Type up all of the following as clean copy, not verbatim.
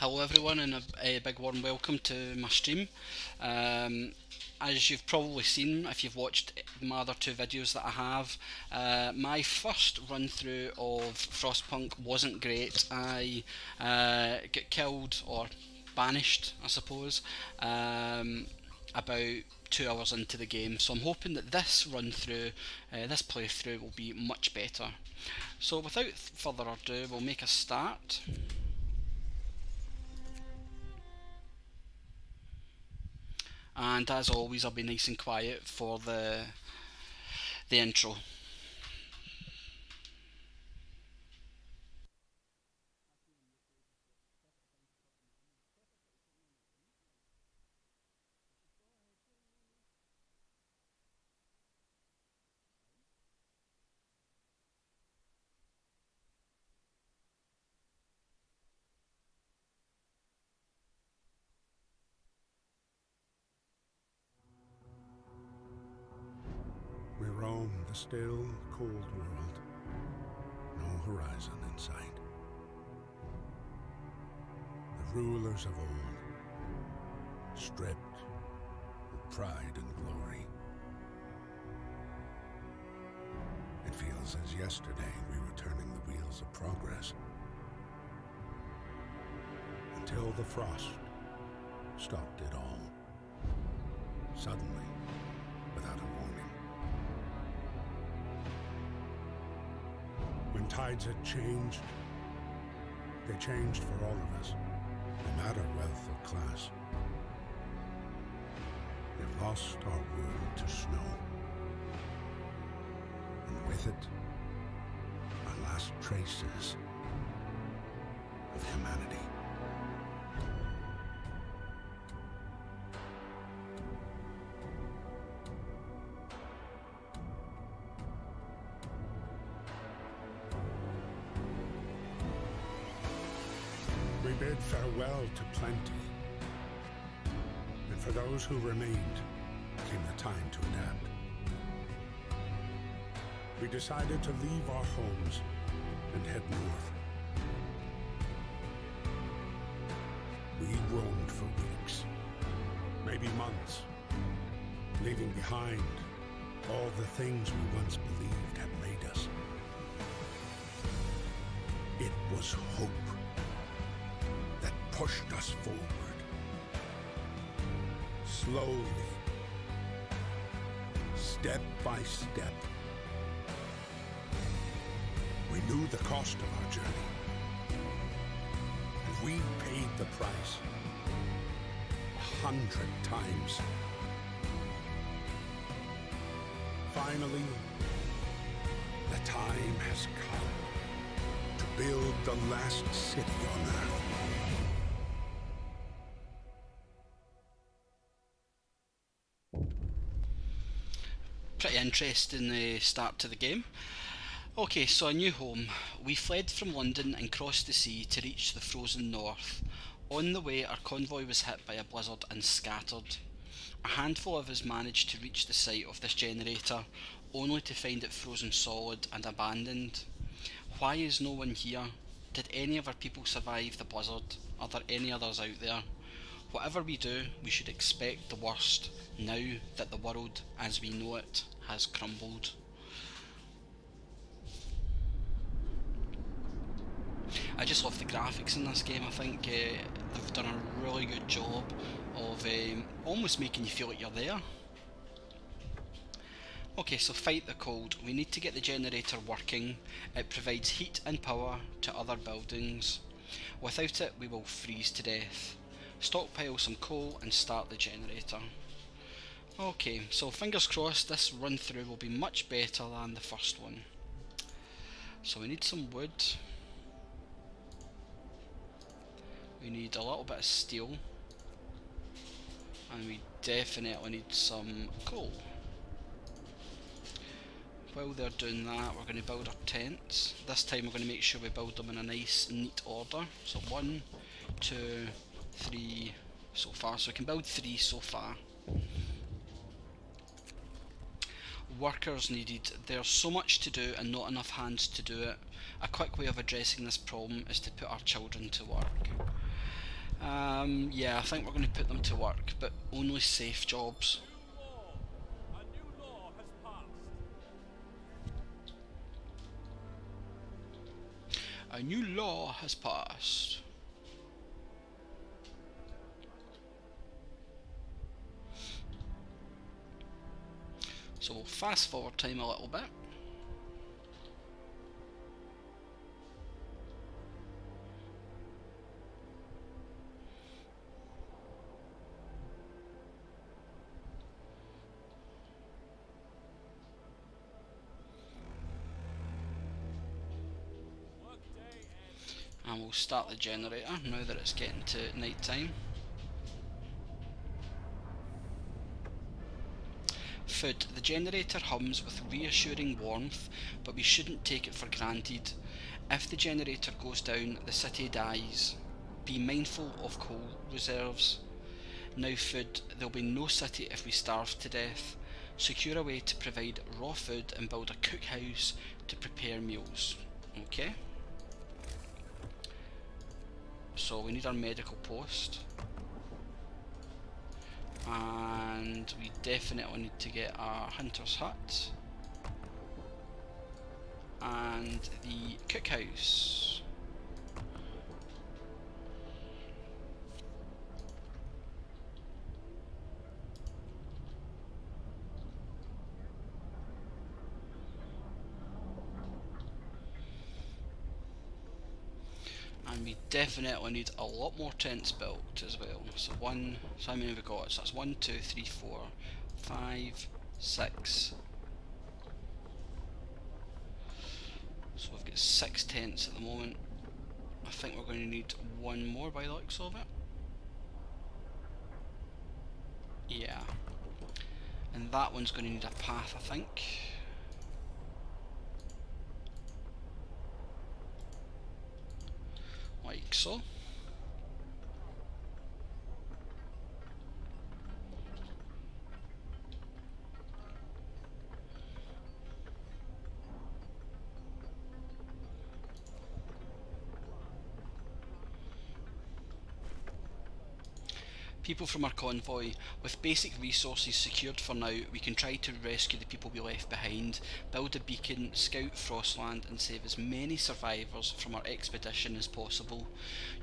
Hello everyone and a big warm welcome to my stream. As you've probably seen if you've watched my other two videos that I have, my first run through of Frostpunk wasn't great. I got killed or banished, I suppose, about 2 hours into the game, so I'm hoping that this run through, this playthrough will be much better. So without further ado, we'll make a start. And as always, I'll be nice and quiet for the intro. We roam the still, cold world. No horizon in sight. The rulers of old, stripped with pride and glory. It feels as yesterday we were turning the wheels of progress. Until the frost stopped it all. Suddenly, without a warning. When tides had changed, they changed for all of us, no matter wealth or class. They lost our world to snow, and with it, our last traces of humanity. We bid farewell to plenty, and for those who remained came the time to adapt. We decided to leave our homes and head north. We roamed for weeks, maybe months, leaving behind all the things we once believed had made us. It was hope that pushed us forward. Slowly, step by step. We knew the cost of our journey, and we paid the price 100 times. Finally, the time has come to build the last city on Earth. Pretty interesting start to the game. Okay, so a new home. We fled from London and crossed the sea to reach the frozen north. On the way, our convoy was hit by a blizzard and scattered. A handful of us managed to reach the site of this generator, only to find it frozen solid and abandoned. Why is no one here? Did any of our people survive the blizzard? Are there any others out there? Whatever we do, we should expect the worst, now that the world as we know it has crumbled. I just love the graphics in this game. I think they've done a really good job of almost making you feel like you're there. Okay, so fight the cold. We need to get the generator working. It provides heat and power to other buildings. Without it, we will freeze to death. Stockpile some coal and start the generator. Okay, so fingers crossed this run through will be much better than the first one. So we need some wood. We need a little bit of steel. And we definitely need some coal. While they're doing that, we're going to build our tents. This time we're going to make sure we build them in a nice, neat order. So 1, 2, 3 so far. So we can build 3 so far. Workers needed. There's so much to do and not enough hands to do it. A quick way of addressing this problem is to put our children to work. Yeah, I think we're going to put them to work, but only safe jobs. A new law has passed. A new law has passed. So we'll fast forward time a little bit. And we'll start the generator now that it's getting to night time. Food. The generator hums with reassuring warmth, but we shouldn't take it for granted. If the generator goes down, the city dies. Be mindful of coal reserves. Now food. There'll be no city if we starve to death. Secure a way to provide raw food and build a cookhouse to prepare meals. Okay? So we need our medical post. And we definitely need to get our hunter's hut. And the cookhouse. And we definitely need a lot more tents built as well. So how many have we got? So that's 1, 2, 3, 4, 5, 6. So we've got 6 tents at the moment. I think we're going to need one more by the looks of it. Yeah. And that one's going to need a path, I think. Like so. People from our convoy. With basic resources secured for now, we can try to rescue the people we left behind, build a beacon, scout Frostland and save as many survivors from our expedition as possible.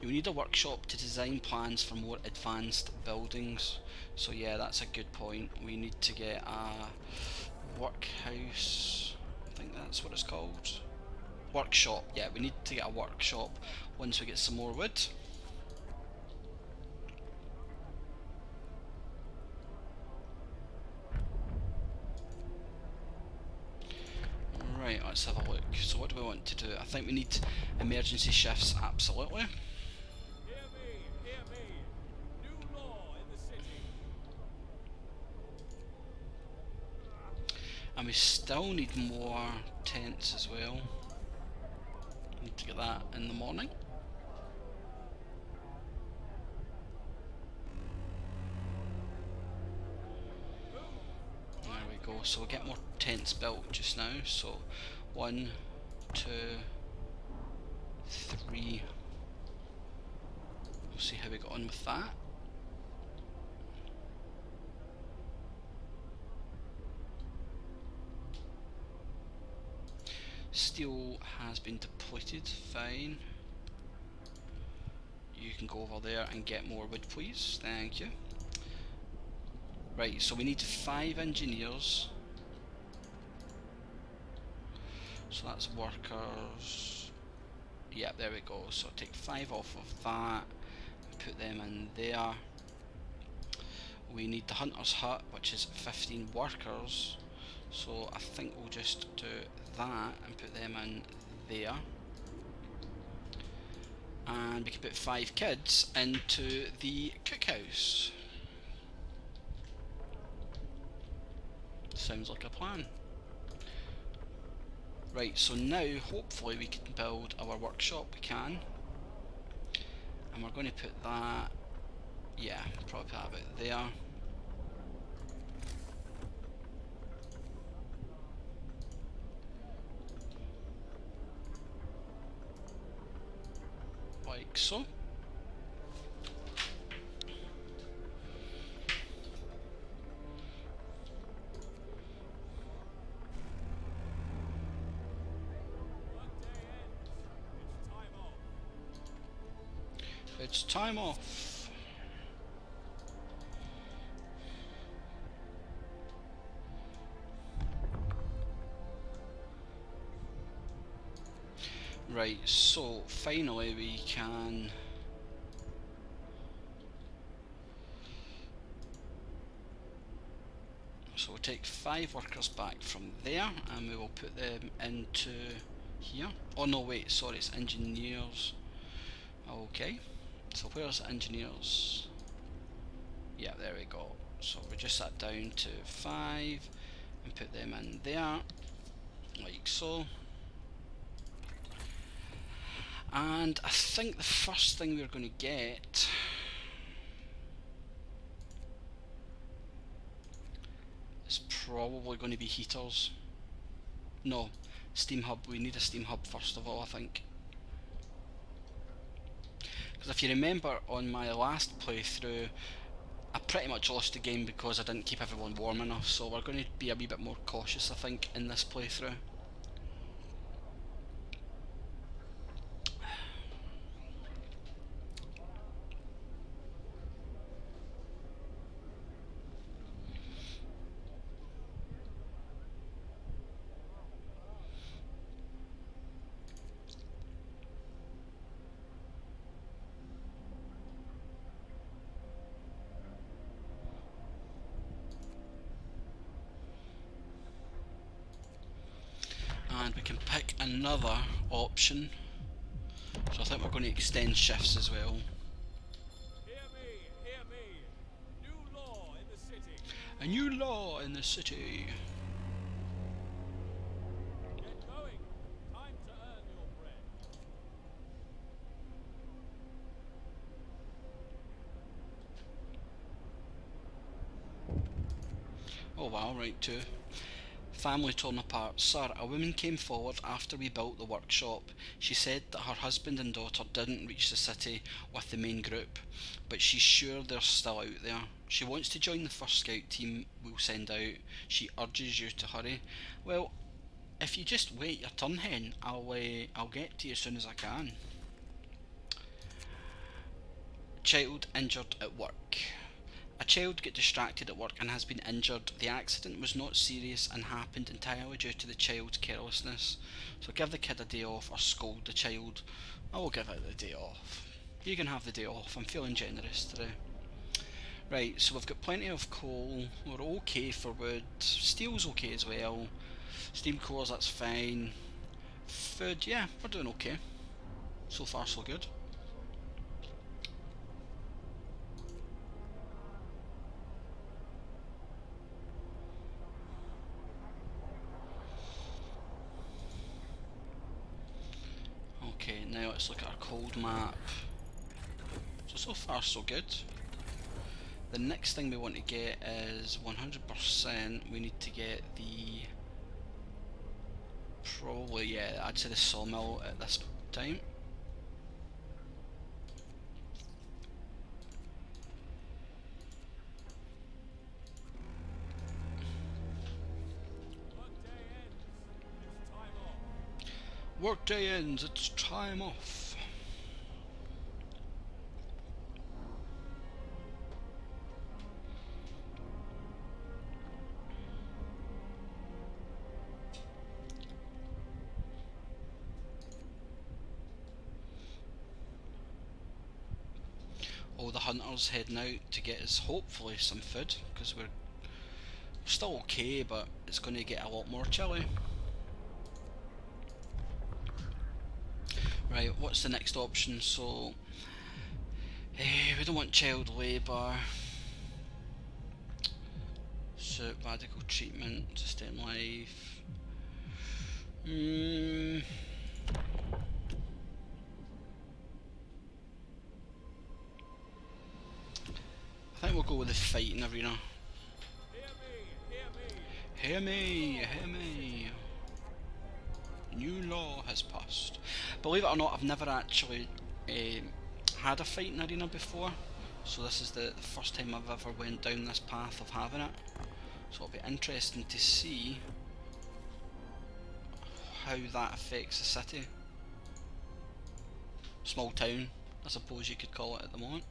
You'll need a workshop to design plans for more advanced buildings. So yeah, that's a good point. We need to get a workhouse, I think that's what it's called. Workshop, yeah, we need to get a workshop once we get some more wood. Right, let's have a look. So what do we want to do? I think we need emergency shifts, absolutely. Hear me. New law in the city. And we still need more tents as well. Need to get that in the morning. There we go, so we'll get more tents built just now. So 1, 2, 3. We'll see how we got on with that. Steel has been depleted, fine. You can go over there and get more wood, please, thank you. Right, so we need 5 engineers. So that's workers. Yeah, there we go. So take 5 off of that and put them in there. We need the hunter's hut, which is 15 workers. So I think we'll just do that and put them in there. And we can put 5 kids into the cookhouse. Sounds like a plan. Right, so now hopefully we can build our workshop. We can. And we're going to put that, yeah, probably put that about there. Like so. It's time off. Right, so finally we can so we'll take 5 workers back from there and we will put them into here. Oh no, wait, sorry, it's engineers. Okay, so where's engineers? Yeah, there we go. So we just sat down to 5 and put them in there, like so. And I think the first thing we're going to get is probably going to be heaters. No, steam hub. We need a steam hub first of all, I think. Because if you remember on my last playthrough, I pretty much lost the game because I didn't keep everyone warm enough, so we're going to be a wee bit more cautious, I think, in this playthrough. And we can pick another option. So I think we're going to extend shifts as well. Hear me, hear me. New law in the city. A new law in the city. Get going. Time to earn your bread. Oh wow, right too. Family torn apart. Sir, a woman came forward after we built the workshop. She said that her husband and daughter didn't reach the city with the main group, but she's sure they're still out there. She wants to join the first scout team we'll send out. She urges you to hurry. Well, if you just wait your turn, hen, I'll get to you as soon as I can. Child injured at work. A child got distracted at work and has been injured. The accident was not serious and happened entirely due to the child's carelessness. So give the kid a day off or scold the child. I will give it the day off. You can have the day off. I'm feeling generous today. Right, so we've got plenty of coal. We're okay for wood. Steel's okay as well. Steam cores, that's fine. Food, yeah, we're doing okay. So far so good. Okay, now let's look at our cold map. So far so good. The next thing we want to get is 100%. We need to get the... Probably, yeah, I'd say the sawmill at this time. Workday ends. Workday ends, It's time off. it's time off. Oh, the hunter's heading out to get us hopefully some food, because we're still okay, but it's going to get a lot more chilly. Right, what's the next option? So, we don't want child labour, suit, medical treatment, sustain life. I think we'll go with the fighting arena. Hear me, hear me. Hear me, hear me. New law has passed. Believe it or not, I've never actually had a fighting arena before, so this is the first time I've ever went down this path of having it. So it'll be interesting to see how that affects the city. Small town, I suppose you could call it at the moment.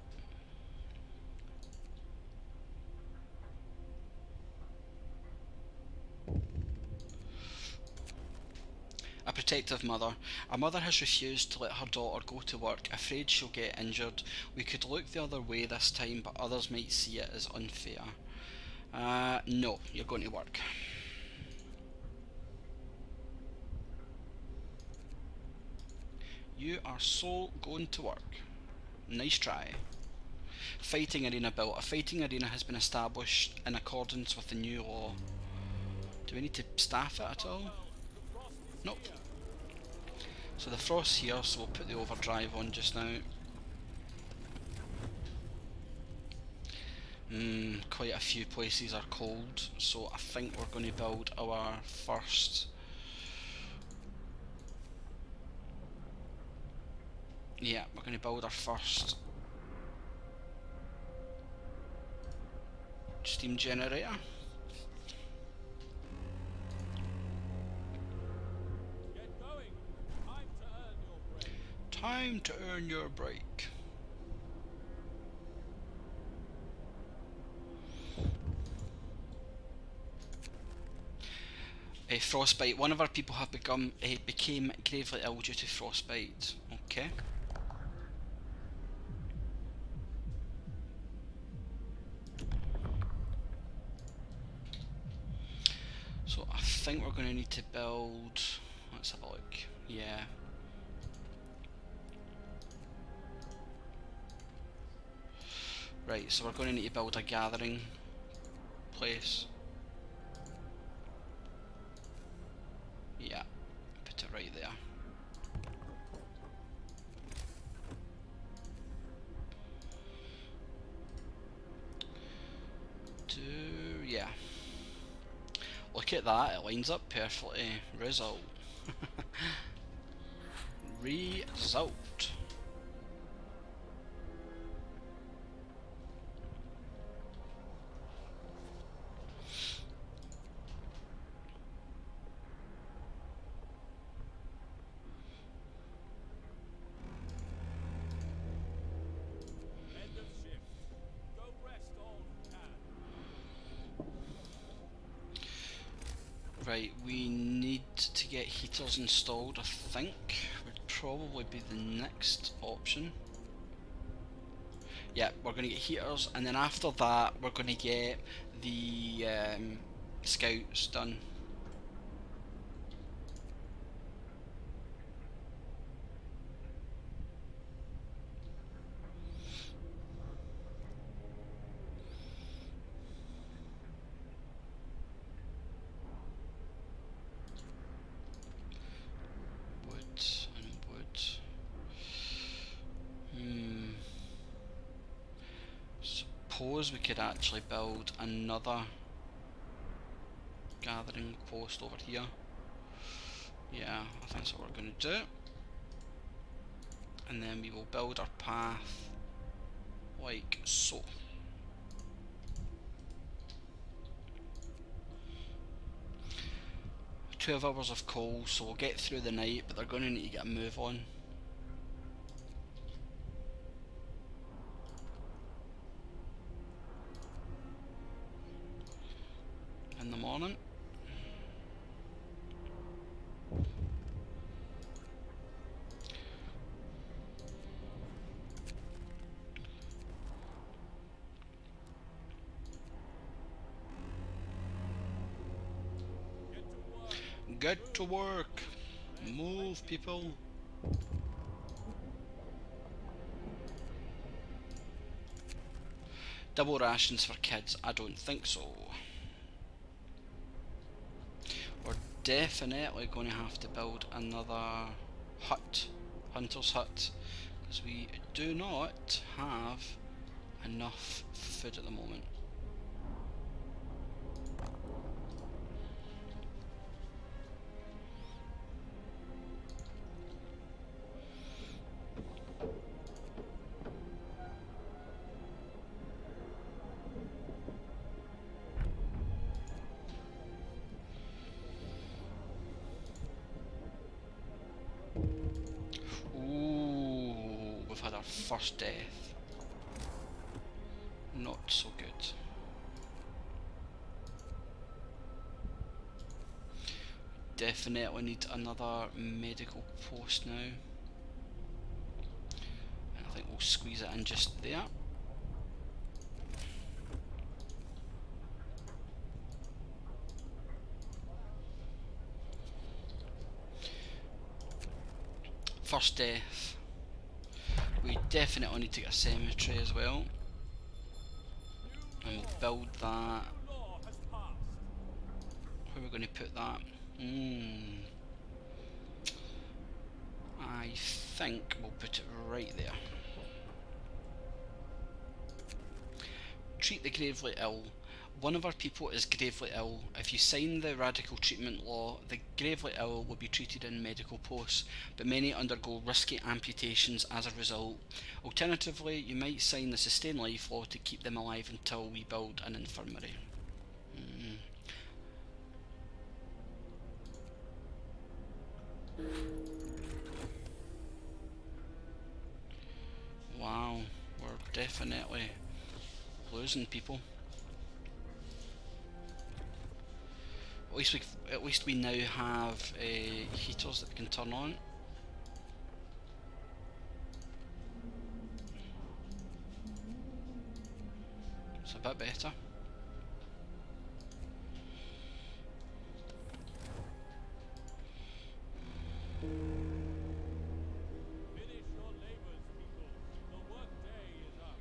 A protective mother. A mother has refused to let her daughter go to work, afraid she'll get injured. We could look the other way this time, but others might see it as unfair. No, you're going to work. You are so going to work. Nice try. Fighting arena built. A fighting arena has been established in accordance with the new law. Do we need to staff it at all? Nope. So the frost's here, so we'll put the overdrive on just now. Quite a few places are cold, so I think we're going to build our first... Yeah, we're going to build our first steam generator. Get going. Time to earn your break. Frostbite. One of our people have became gravely ill due to frostbite. Okay. So I think we're going to need to build... Let's have a look. Yeah. Right, so we're going to need to build a gathering place. Yeah, put it right there. Yeah. Look at that, it lines up perfectly. Result. Result. End of shift. Go rest all you can. Right, we need to get heaters installed, I think. Would probably be the next option. Yeah, we're going to get heaters, and then after that we're going to get the scouts done. Wood and wood. Suppose we could actually build another gathering post over here. Yeah, I think that's what we're going to do. And then we will build our path like so. 12 hours of coal, so we'll get through the night, but they're going to need to get a move on. In the morning. Get to work. Move, people. Double rations for kids? I don't think so. We're definitely going to have to build another hut, hunter's hut, because we do not have enough food at the moment. our first death. Not so good. Definitely need another medical post now. And I think we'll squeeze it in just there. First death. We definitely need to get a cemetery as well. And we'll build that. New law has passed. Where are we going to put that? I think we'll put it right there. Treat the gravely ill. One of our people is gravely ill. If you sign the radical treatment law, the gravely ill will be treated in medical posts, but many undergo risky amputations as a result. Alternatively, you might sign the sustain life law to keep them alive until we build an infirmary. Wow, we're definitely losing people. At least we now have heaters that we can turn on. It's a bit better. Finish your labors, people. The work day is up.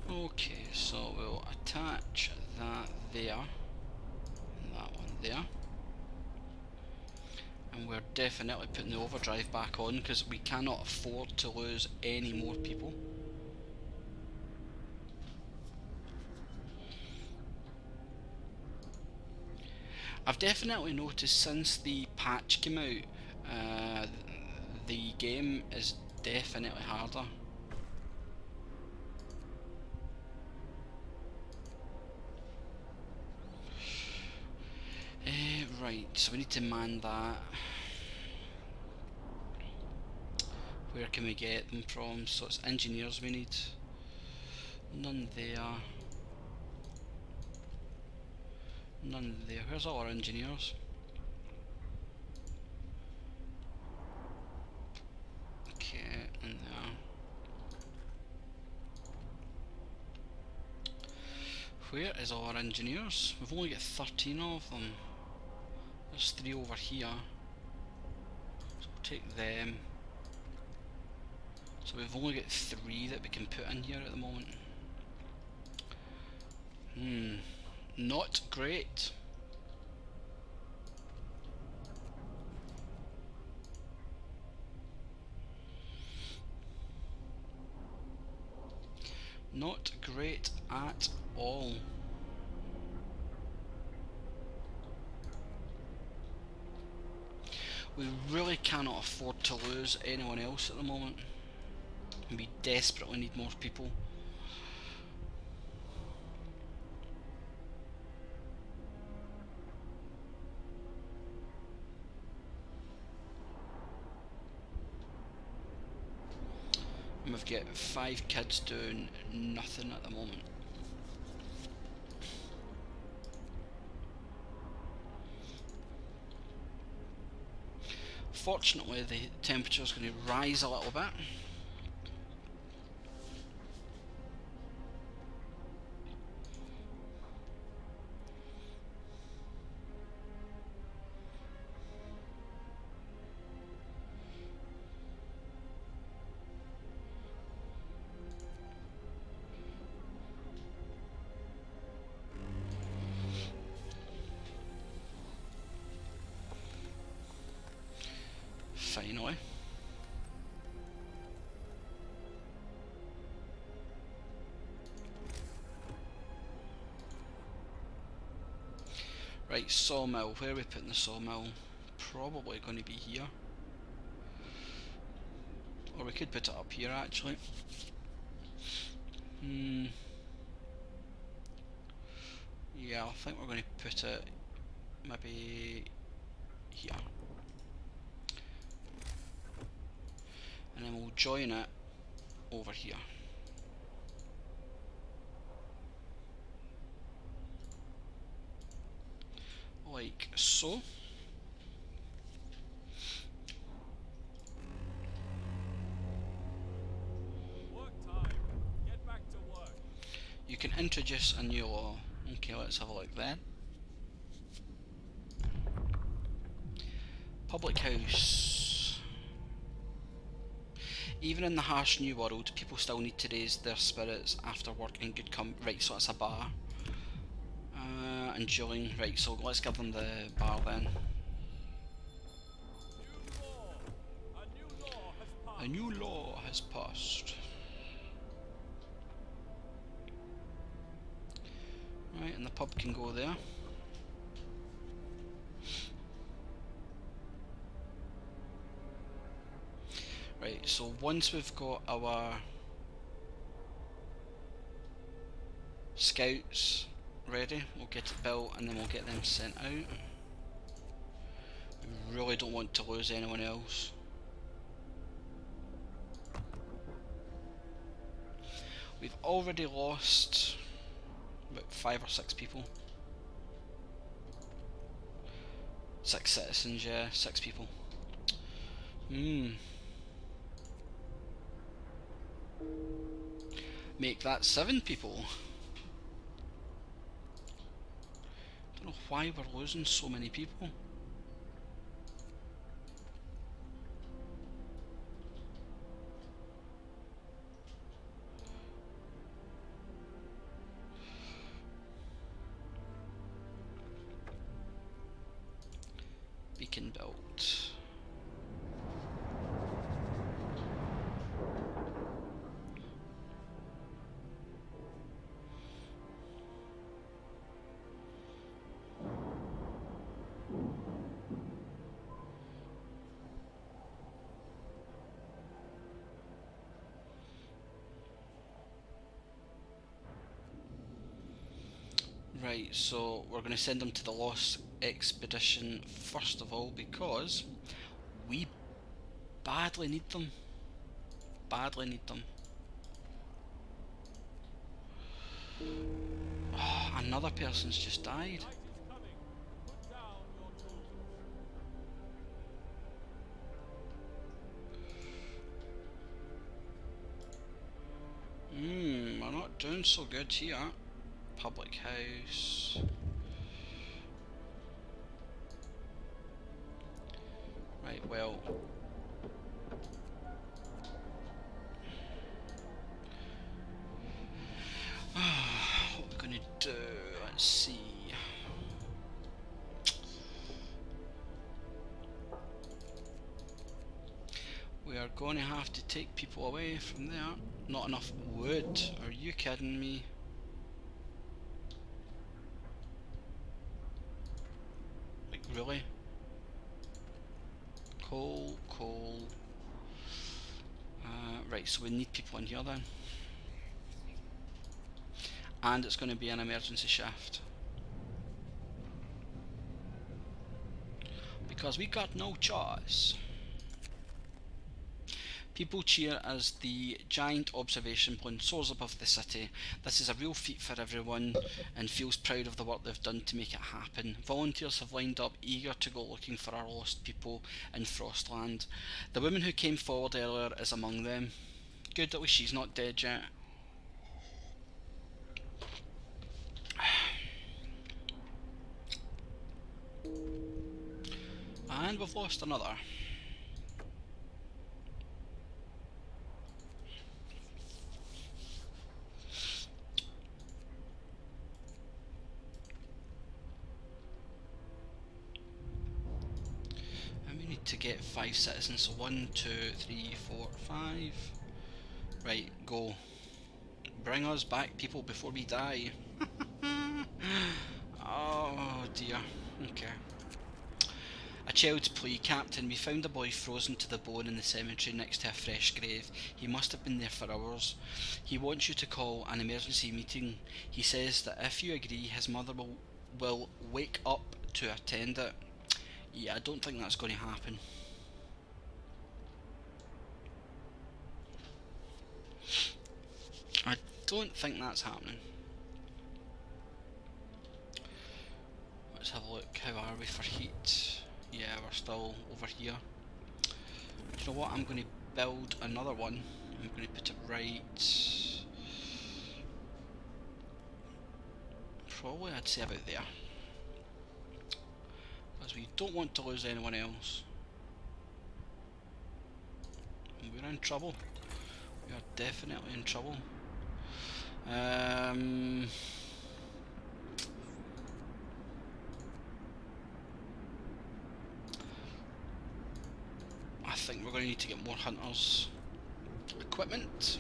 Okay, so we'll attach that there, and that one there. And we're definitely putting the overdrive back on because we cannot afford to lose any more people. I've definitely noticed since the patch came out, the game is definitely harder. Right, so we need to man that. Where can we get them from? So it's engineers we need. None there. None there. Where's all our engineers? Okay, in there. Where is all our engineers? We've only got 13 of them. There's 3 over here. So we'll take them. So we've only got 3 that we can put in here at the moment. Not great. Not great at all. We really cannot afford to lose anyone else at the moment. And we desperately need more people. And we've got 5 kids doing nothing at the moment. Fortunately, the temperature is going to rise a little bit. Finally. Right, sawmill. Where are we putting the sawmill? Probably going to be here. Or we could put it up here actually. Yeah, I think we're going to put it maybe here. And then we'll join it over here. Like so. Work time. Get back to work. You can introduce a new law. Okay, let's have a look then. Public house. Even in the harsh new world, people still need to raise their spirits after work in good right, so it's a bar. And dueling, right, so let's give them the bar then. A new law A new law has has passed. passed. Right, and the pub can go there. Right, so once we've got our scouts ready, we'll get it built and then we'll get them sent out. We really don't want to lose anyone else. We've already lost about 5 or 6 people. 6 citizens, yeah, 6 people. Make that 7 people. Don't know why we're losing so many people. Beacon built. Right, so we're going to send them to the Lost Expedition first of all because we badly need them. Badly need them. Oh, another person's just died. Night is coming. Put down your tools. We're not doing so good here. Public house. Right, well. What are we gonna do? Let's see. We are going to have to take people away from there. Not enough wood. Are you kidding me? Like, really? Coal. Right, so we need people in here then. And it's going to be an emergency shift. Because we got no choice. People cheer as the giant observation balloon soars above the city. This is a real feat for everyone and feels proud of the work they've done to make it happen. Volunteers have lined up, eager to go looking for our lost people in Frostland. The woman who came forward earlier is among them. Good, at least she's not dead yet. And we've lost another. And we need to get 5 citizens, so 1, 2, 3, 4, 5. Right, go. Bring us back, people, before we die. Oh dear. Okay. A child's plea, Captain. We found a boy frozen to the bone in the cemetery next to a fresh grave. He must have been there for hours. He wants you to call an emergency meeting. He says that if you agree, his mother will wake up to attend it. Yeah, I don't think that's going to happen. I don't think that's happening. Let's have a look. How are we for heat? Yeah, we're still over here. Do you know what? I'm going to build another one. I'm going to put it right... probably I'd say about there. Because we don't want to lose anyone else. And we're in trouble. We are definitely in trouble. I think we're going to need to get more hunters. Equipment.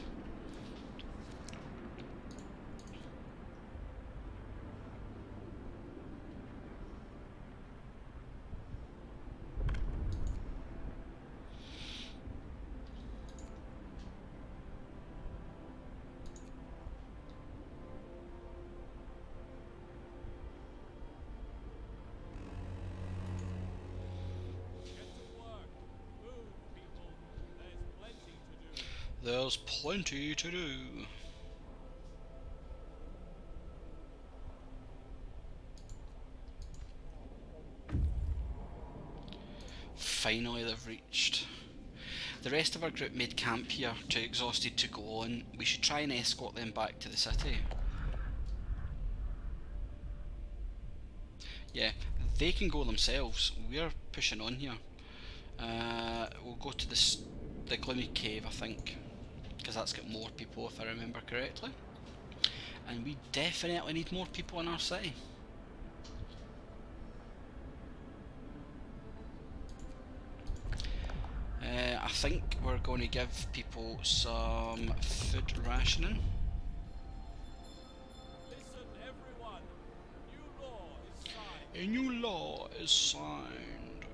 There's plenty to do. Finally they've reached. The rest of our group made camp here, too exhausted to go on. We should try and escort them back to the city. Yeah, they can go themselves. We're pushing on here. We'll go to the Gloomy Cave, I think, because that's got more people if I remember correctly. And we definitely need more people in our city. I think we're going to give people some food rationing. Listen, everyone. New law is signed. A new law is signed.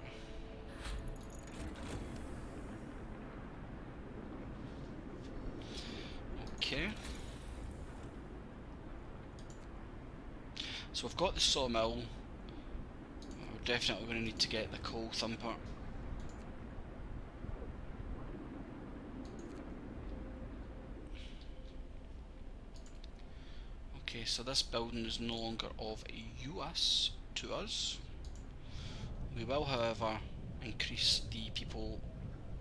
Okay. So we've got the sawmill. We're definitely going to need to get the coal thumper. Okay, so this building is no longer of use to us. We will, however, increase the people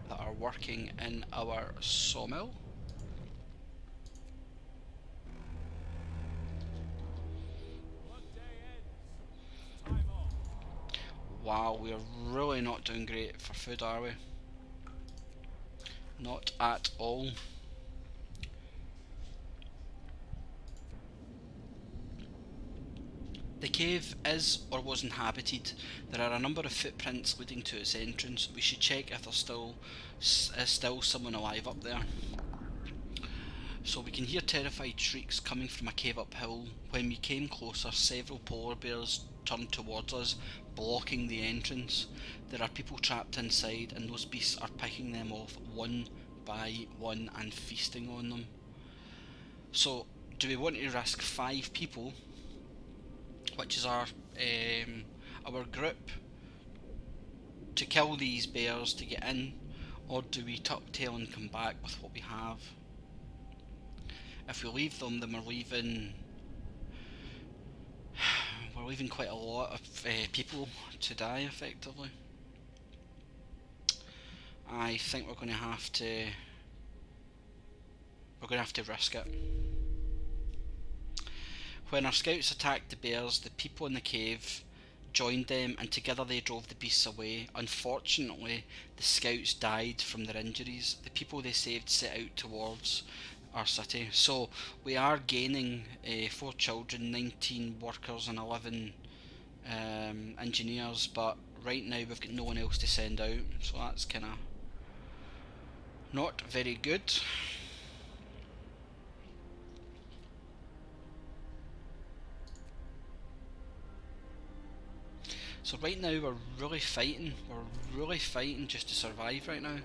that are working in our sawmill. Workday ends. Time off. Wow, we are really not doing great for food, are we? Not at all. The cave is or was inhabited. There are a number of footprints leading to its entrance. We should check if there's still someone alive up there. So we can hear terrified shrieks coming from a cave uphill. When we came closer, several polar bears turned towards us, blocking the entrance. There are people trapped inside, and those beasts are picking them off one by one and feasting on them. So, do we want to risk 5 people, which is our group, to kill these bears to get in, or do we tuck tail and come back with what we have? If we leave them, then we're leaving quite a lot of people to die effectively. I think we're going to have to risk it. When our scouts attacked the bears, the people in the cave joined them, and together they drove the beasts away. Unfortunately, the scouts died from their injuries. The people they saved set out towards our city. So we are gaining 4 children, 19 workers and 11 engineers, but right now we've got no one else to send out, so that's kind of not very good. So right now we're really fighting. We're really fighting just to survive right now.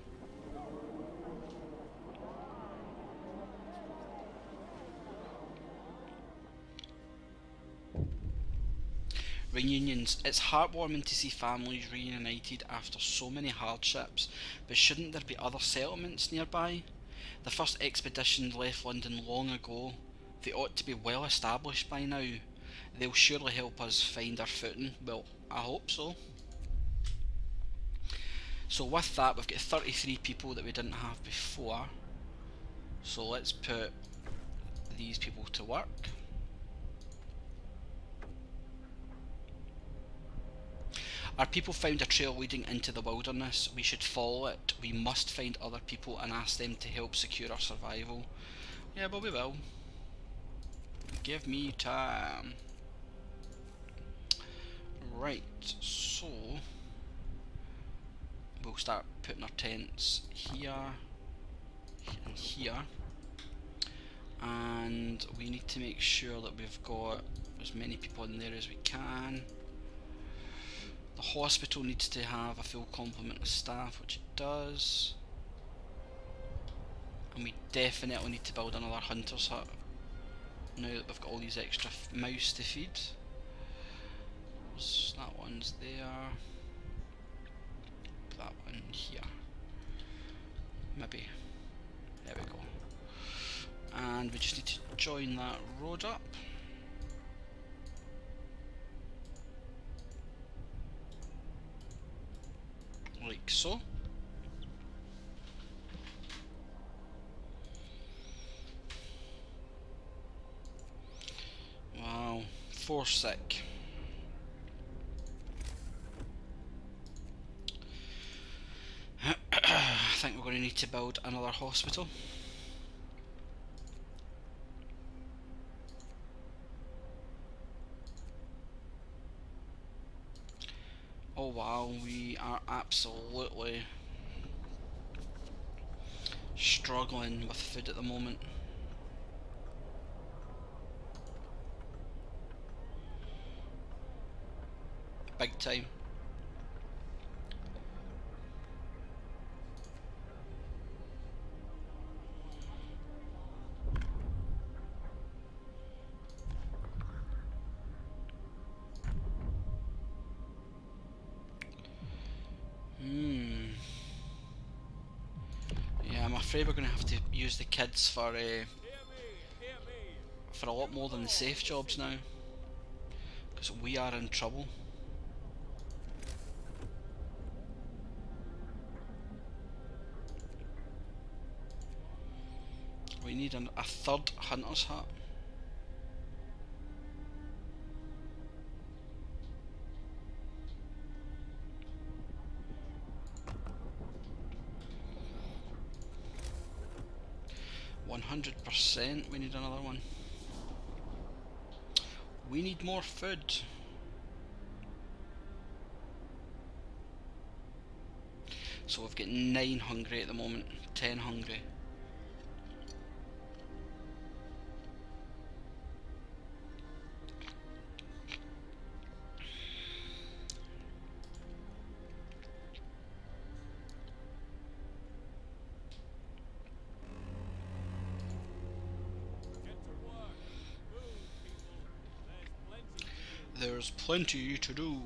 Reunions. It's heartwarming to see families reunited after so many hardships, but shouldn't there be other settlements nearby? The first expedition left London long ago. They ought to be well established by now. They'll surely help us find our footing. Well, I hope so. So with that, we've got 33 people that we didn't have before. So let's put these people to work. Our people found a trail leading into the wilderness. We should follow it. We must find other people and ask them to help secure our survival. Yeah, but we will. Give me time. Right, so we'll start putting our tents here and here. And we need to make sure that we've got as many people in there as we can. The hospital needs to have a full complement of staff, which it does. And we definitely need to build another hunter's hut now that we've got all these extra mouse to feed. So that one's there. Put that one here. Maybe. There we go. And we just need to join that road up. Like so. Wow, 4 sick. I think we're going to need to build another hospital. Oh wow, we are absolutely struggling with food at the moment. Big time. Yeah, I'm afraid we're going to have to use the kids for Hear me. a lot more than the safe jobs now, because we are in trouble. We need a third hunter's hut. %, we need another one. We need more food. So we've got 9 hungry at the moment, 10 hungry. Get to work. Move, people. There's plenty to do.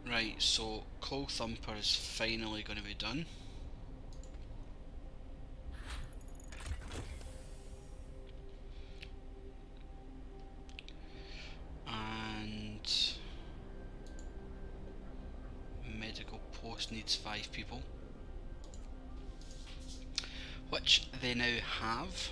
Right, so Coal Thumper is finally going to be done. And Medical Post needs 5 people, which they now have.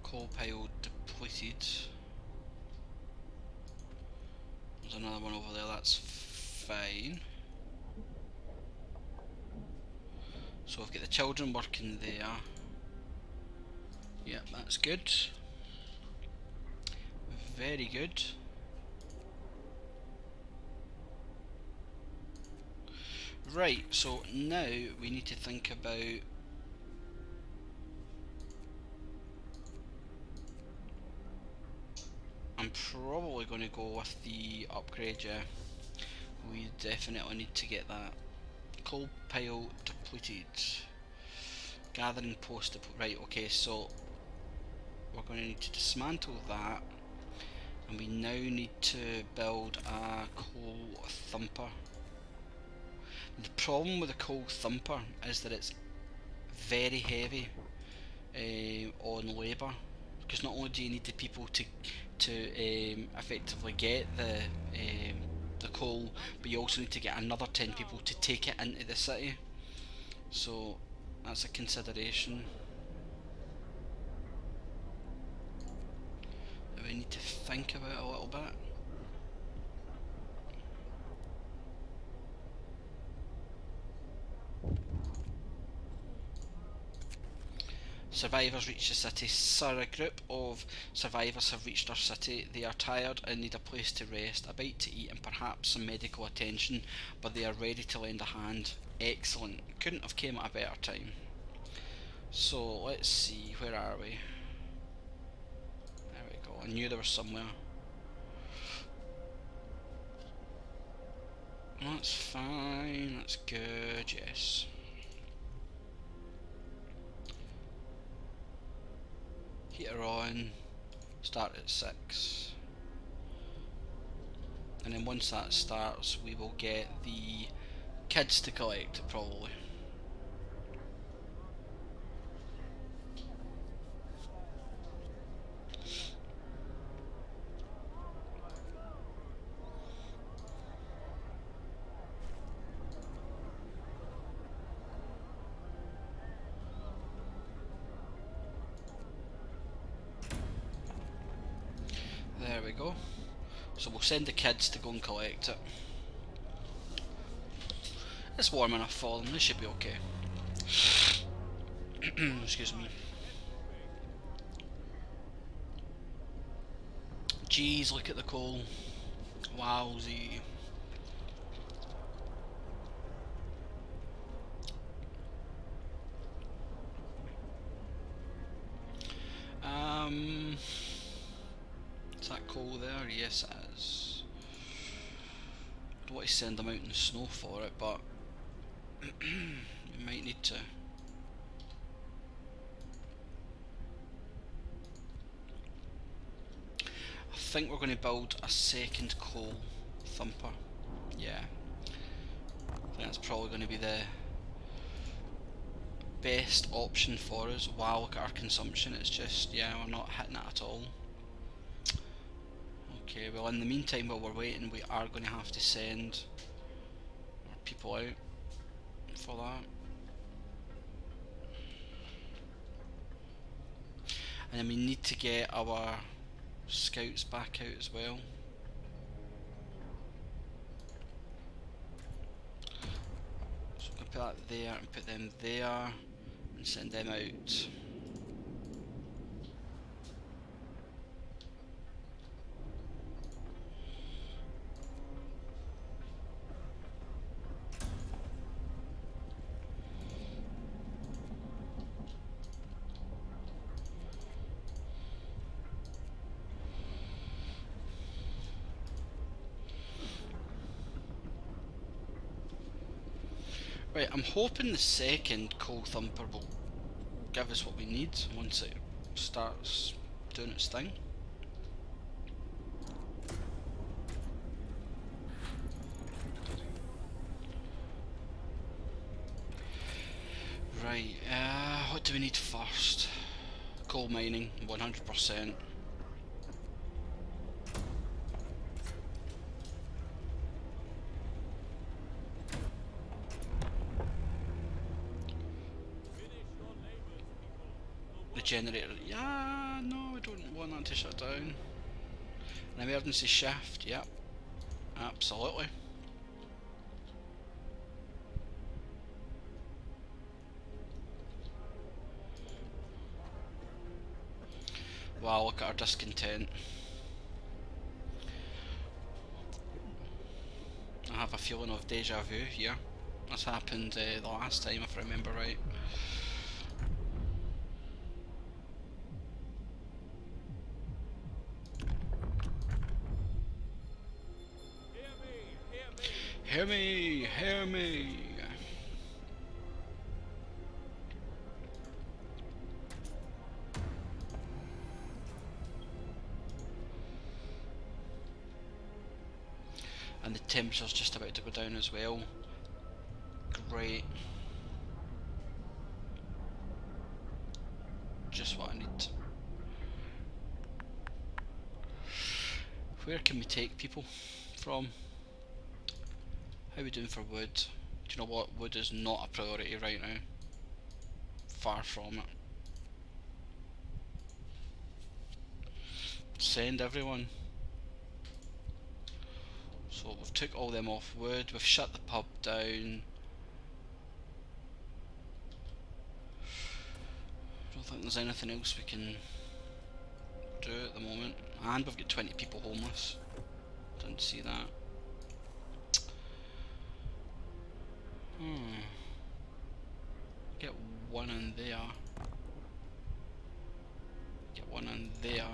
Coal pile depleted. There's another one over there, that's fine. So we've got the children working there. Yeah, that's good. Very good. Right, so now we need to think about I'm probably going to go with the upgrade, yeah. We definitely need to get that. Coal pile depleted. Gathering post right, okay, so we're going to need to dismantle that, and we now need to build a coal thumper. The problem with the coal thumper is that it's very heavy on labour, because not only do you need the people to effectively get the coal, but you also need to get another 10 people to take it into the city. So that's a consideration that we need to think about a little bit. Survivors reach the city. Sir, a group of survivors have reached our city. They are tired and need a place to rest, a bite to eat, and perhaps some medical attention, but they are ready to lend a hand. Excellent. Couldn't have came at a better time. So let's see, where are we? There we go. I knew there was somewhere. That's fine. That's good. Yes. Heater on, start at 6, and then once that starts we will get the kids to collect it probably. There we go. So we'll send the kids to go and collect it. It's warm enough for them, they should be okay. Excuse me. Jeez, look at the coal. Wowsy. Is that coal there? Yes it is. I don't want to send them out in the snow for it, but we might need to. I think we're going to build a second coal thumper. Yeah. I think that's probably going to be the best option for us. Wow, look at our consumption, it's just, yeah, we're not hitting it at all. Okay, well in the meantime while we're waiting we are going to have to send our people out for that. And then we need to get our scouts back out as well. So I'm going to put that there and put them there and send them out. Right, I'm hoping the second coal thumper will give us what we need once it starts doing its thing. Right, what do we need first? Coal mining, 100%. Generator, yeah, no, I don't want that to shut down. An emergency shift, yep, absolutely. Wow, look at our discontent. have a feeling of deja vu here. This happened the last time, if I remember right. Hear me! Hear me! Hear me! And the temperature's just about to go down as well. Great. Just what I need. Where can we take people from? How are we doing for wood? Do you know what? Wood is not a priority right now. Far from it. Send everyone. So we've took all them off wood, we've shut the pub down. I don't think there's anything else we can do at the moment. And we've got 20 people homeless. Didn't see that. Get one in there. Get one in there.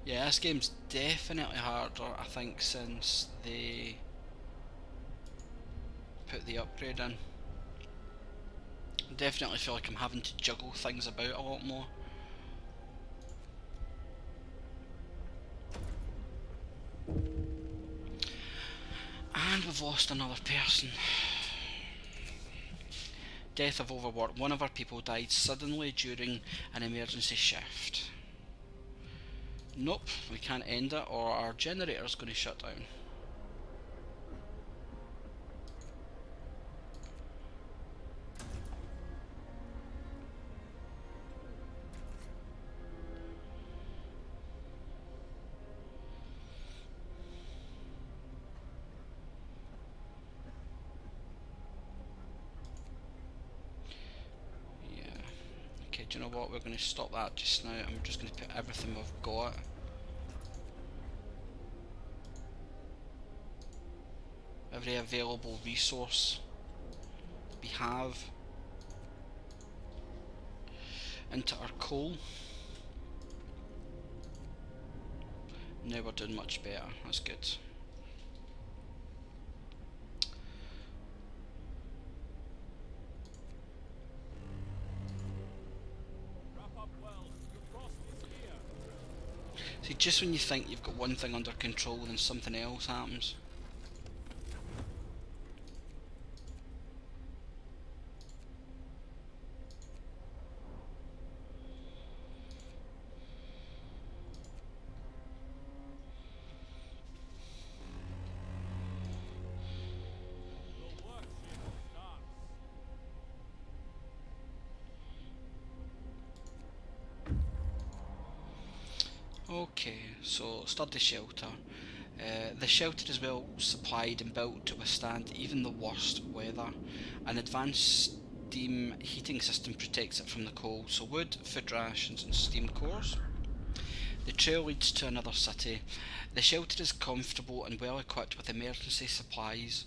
Yeah, this game's definitely harder, I think, since they put the upgrade in. Definitely feel like I'm having to juggle things about a lot more. And we've lost another person. Death of overwork. One of our people died suddenly during an emergency shift. Nope, we can't end it or our generator's going to shut down. Do you know what, we're going to stop that just now and we're just going to put everything we've got. Every available resource we have into our coal. Now we're doing much better, that's good. See, just when you think you've got one thing under control, then something else happens. Okay, so start the shelter. The shelter is well supplied and built to withstand even the worst weather. An advanced steam heating system protects it from the cold, so wood, food rations and steam cores. The trail leads to another city. The shelter is comfortable and well equipped with emergency supplies.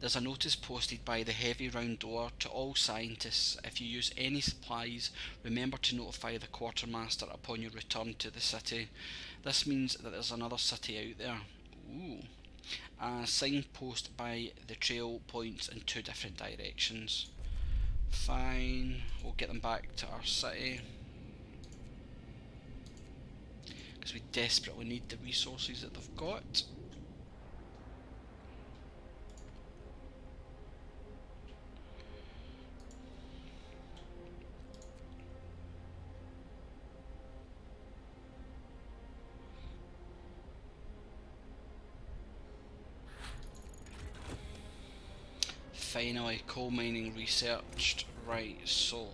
There's a notice posted by the heavy round door to all scientists. If you use any supplies, remember to notify the quartermaster upon your return to the city. This means that there's another city out there. Ooh. A signpost by the trail points in two different directions. Fine, we'll get them back to our city. Because we desperately need the resources that they've got. Finally, coal mining researched. Right, so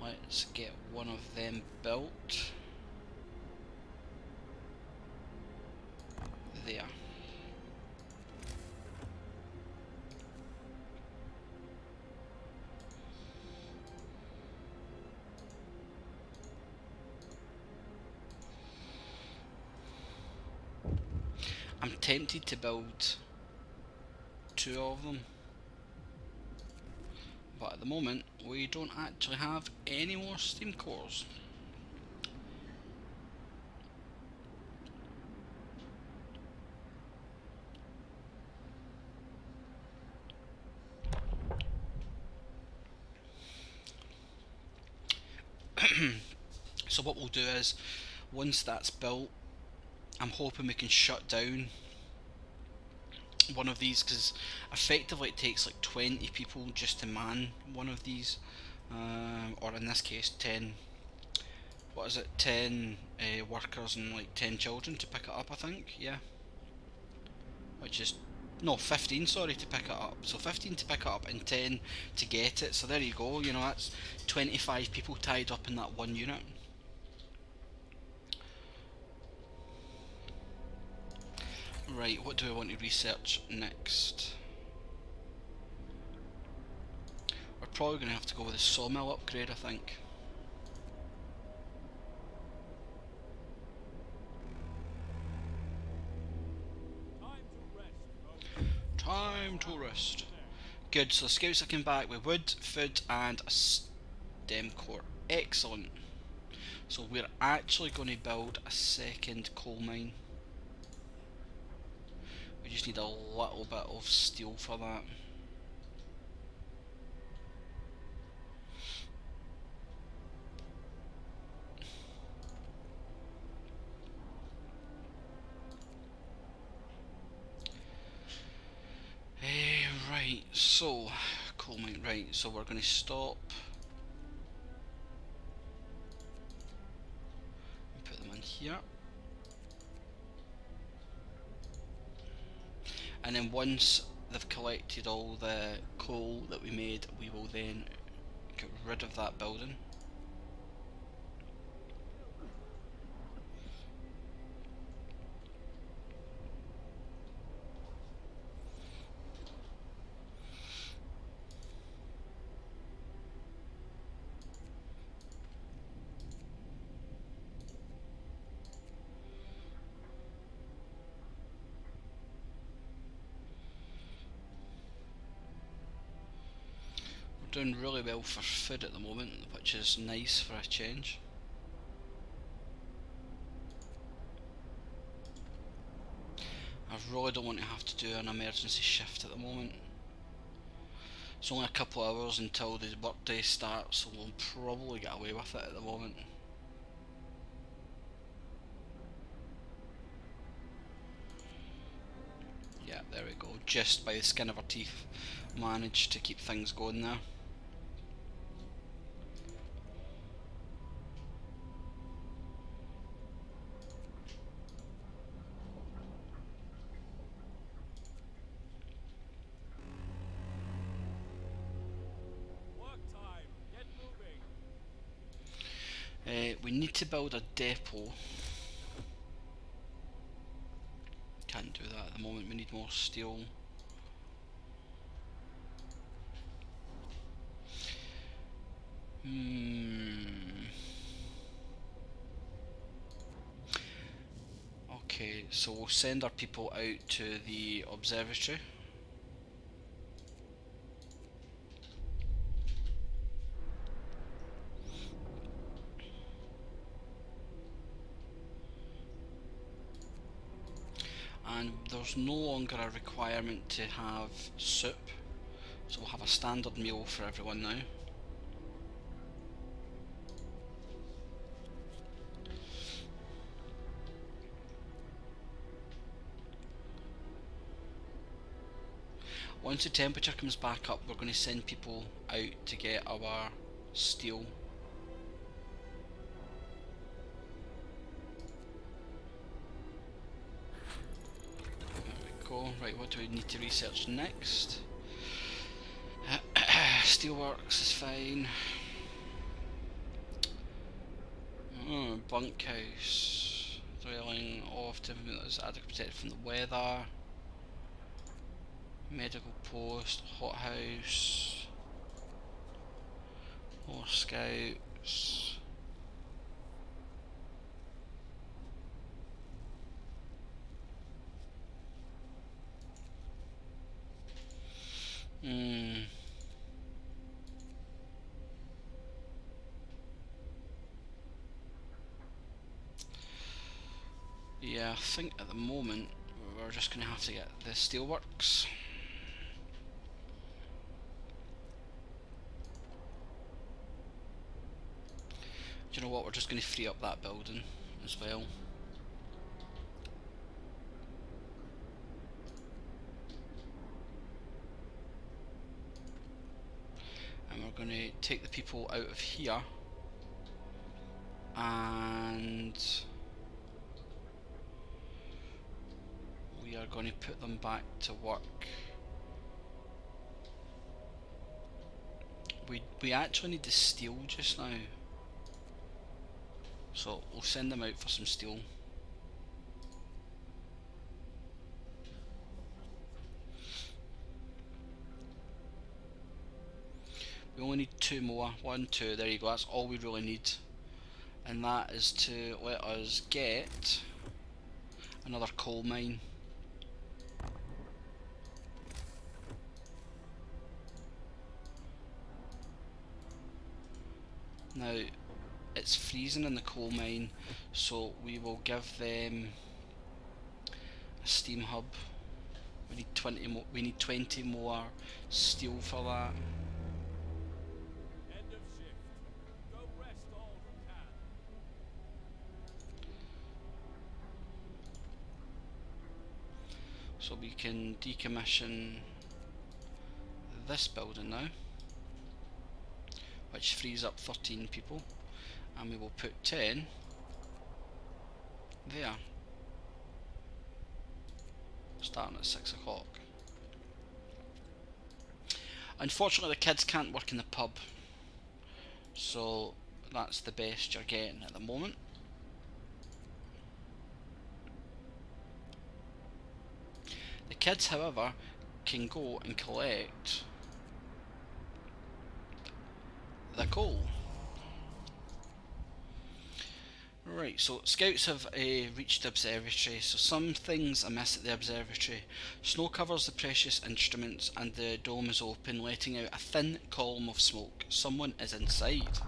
let's get one of them built. There. I'm tempted to build 2 of them, but at the moment we don't actually have any more steam cores. So what we'll do is, once that's built, I'm hoping we can shut down one of these, because effectively it takes like 20 people just to man one of these, or in this case 10, what is it, 10 workers and like 10 children to pick it up, I think, yeah. Which is, no, 15, sorry, to pick it up. So 15 to pick it up and 10 to get it, so there you go, you know, that's 25 people tied up in that one unit. Right, what do I want to research next? We're probably going to have to go with the sawmill upgrade, I think. Time to rest. Good, so the scouts are coming back with wood, food and a stem core. Excellent. So we're actually going to build a second coal mine. We just need a little bit of steel for that. Right, so coal mine. Right, so we're going to stop and put them in here. And then once they've collected all the coal that we made, we will then get rid of that building. Doing really well for food at the moment, which is nice for a change. I really don't want to have to do an emergency shift at the moment. It's only a couple of hours until the workday starts, so we'll probably get away with it at the moment. Yeah, there we go. Just by the skin of our teeth, managed to keep things going there. We need to build a depot. Can't do that at the moment, we need more steel. Okay, so we'll send our people out to the observatory. And there's no longer a requirement to have soup, so we'll have a standard meal for everyone now. Once the temperature comes back up, we're going to send people out to get our steel. Right, what do we need to research next? Steelworks is fine. Bunkhouse. Dwelling often that is adequately protected from the weather. Medical post, hothouse. More scouts. Yeah, I think at the moment we're just going to have to get the steelworks. Do you know what, we're just going to free up that building as well. And we're going to take the people out of here and we are going to put them back to work. We actually need the steel just now, so we'll send them out for some steel. We only need 2 more. 1, 2, there you go, that's all we really need. And that is to let us get another coal mine. Now, it's freezing in the coal mine, so we will give them a steam hub. We need 20 more. We need 20 more steel for that. End of shift. Go rest all who can. So we can decommission this building now, which frees up 13 people, and we will put 10 there, starting at 6 o'clock. Unfortunately the kids can't work in the pub, so that's the best you're getting at the moment. The kids, however, can go and collect the coal. Right, so scouts have reached the observatory, so some things amiss at the observatory. Snow covers the precious instruments and the dome is open, letting out a thin column of smoke. Someone is inside.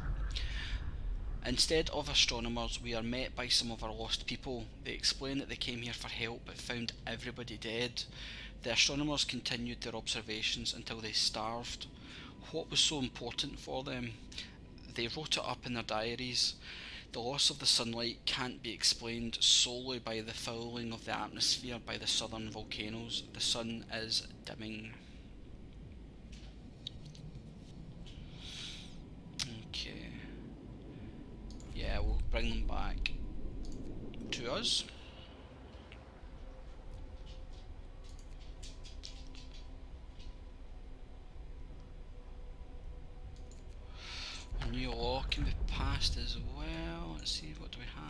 Instead of astronomers, we are met by some of our lost people. They explain that they came here for help but found everybody dead. The astronomers continued their observations until they starved. What was so important for them? They wrote it up in their diaries. The loss of the sunlight can't be explained solely by the fouling of the atmosphere by the southern volcanoes. The sun is dimming. Okay. Yeah, we'll bring them back to us. A new law can be passed as well. Let's see, what do we have?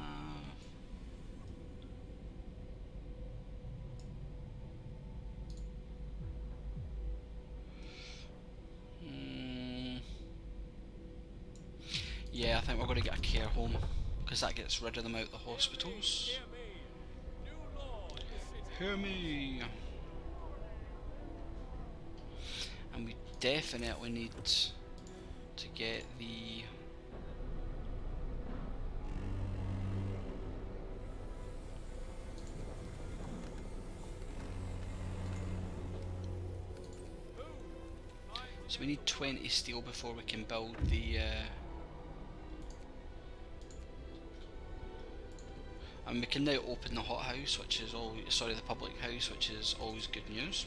Yeah, I think we're going to get a care home, because that gets rid of them out of the hospitals. Hear me. New law in the city. Hear me! And we definitely need to get the so we need 20 steel before we can build the and we can now open the hothouse, which is the public house, which is always good news.